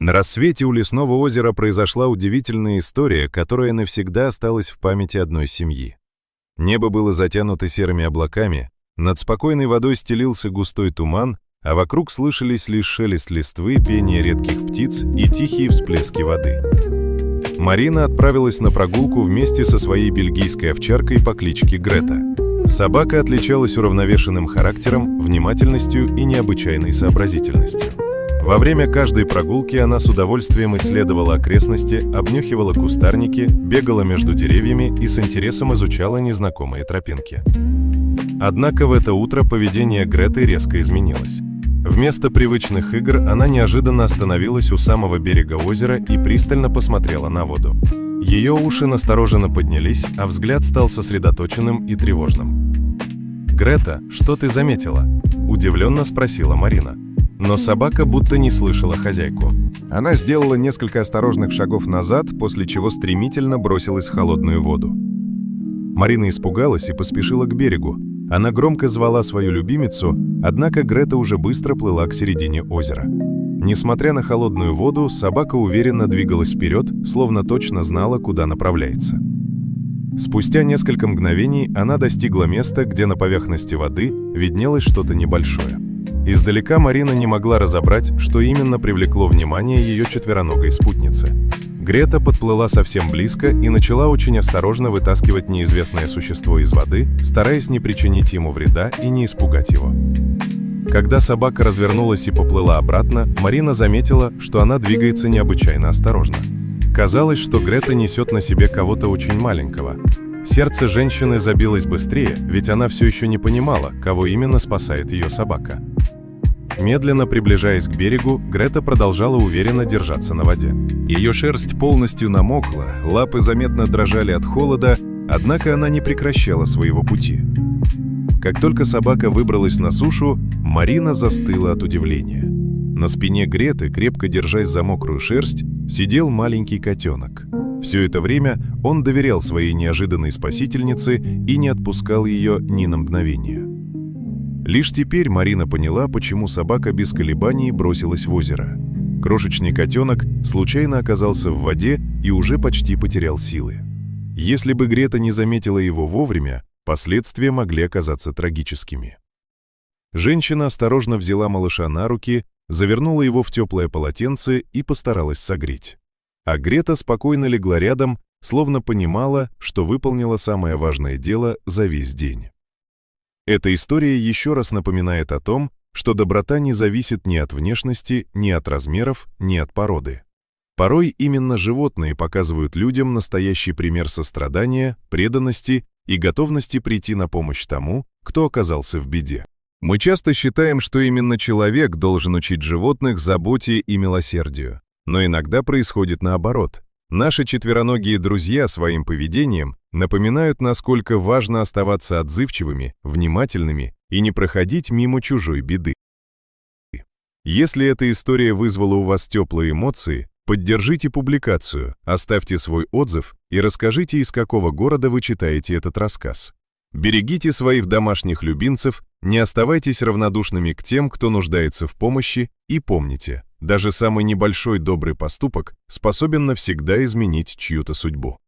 На рассвете у лесного озера произошла удивительная история, которая навсегда осталась в памяти одной семьи. Небо было затянуто серыми облаками, над спокойной водой стелился густой туман, а вокруг слышались лишь шелест листвы, пение редких птиц и тихие всплески воды. Марина отправилась на прогулку вместе со своей бельгийской овчаркой по кличке Грета. Собака отличалась уравновешенным характером, внимательностью и необычайной сообразительностью. Во время каждой прогулки она с удовольствием исследовала окрестности, обнюхивала кустарники, бегала между деревьями и с интересом изучала незнакомые тропинки. Однако в это утро поведение Греты резко изменилось. Вместо привычных игр она неожиданно остановилась у самого берега озера и пристально посмотрела на воду. Ее уши настороженно поднялись, а взгляд стал сосредоточенным и тревожным. «Грета, что ты заметила?» – удивленно спросила Марина. Но собака будто не слышала хозяйку. Она сделала несколько осторожных шагов назад, после чего стремительно бросилась в холодную воду. Марина испугалась и поспешила к берегу. Она громко звала свою любимицу, однако Грета уже быстро плыла к середине озера. Несмотря на холодную воду, собака уверенно двигалась вперед, словно точно знала, куда направляется. Спустя несколько мгновений она достигла места, где на поверхности воды виднелось что-то небольшое. Издалека Марина не могла разобрать, что именно привлекло внимание ее четвероногой спутницы. Грета подплыла совсем близко и начала очень осторожно вытаскивать неизвестное существо из воды, стараясь не причинить ему вреда и не испугать его. Когда собака развернулась и поплыла обратно, Марина заметила, что она двигается необычайно осторожно. Казалось, что Грета несет на себе кого-то очень маленького. Сердце женщины забилось быстрее, ведь она все еще не понимала, кого именно спасает ее собака. Медленно приближаясь к берегу, Грета продолжала уверенно держаться на воде. Ее шерсть полностью намокла, лапы заметно дрожали от холода, однако она не прекращала своего пути. Как только собака выбралась на сушу, Марина застыла от удивления. На спине Греты, крепко держась за мокрую шерсть, сидел маленький котенок. Все это время он доверял своей неожиданной спасительнице и не отпускал ее ни на мгновение. Лишь теперь Марина поняла, почему собака без колебаний бросилась в озеро. Крошечный котенок случайно оказался в воде и уже почти потерял силы. Если бы Грета не заметила его вовремя, последствия могли оказаться трагическими. Женщина осторожно взяла малыша на руки, завернула его в теплое полотенце и постаралась согреть. А Грета спокойно легла рядом, словно понимала, что выполнила самое важное дело за весь день. Эта история еще раз напоминает о том, что доброта не зависит ни от внешности, ни от размеров, ни от породы. Порой именно животные показывают людям настоящий пример сострадания, преданности и готовности прийти на помощь тому, кто оказался в беде. Мы часто считаем, что именно человек должен учить животных заботе и милосердию. Но иногда происходит наоборот. Наши четвероногие друзья своим поведением напоминают, насколько важно оставаться отзывчивыми, внимательными и не проходить мимо чужой беды. Если эта история вызвала у вас теплые эмоции, поддержите публикацию, оставьте свой отзыв и расскажите, из какого города вы читаете этот рассказ. Берегите своих домашних любимцев, не оставайтесь равнодушными к тем, кто нуждается в помощи, и помните, даже самый небольшой добрый поступок способен навсегда изменить чью-то судьбу.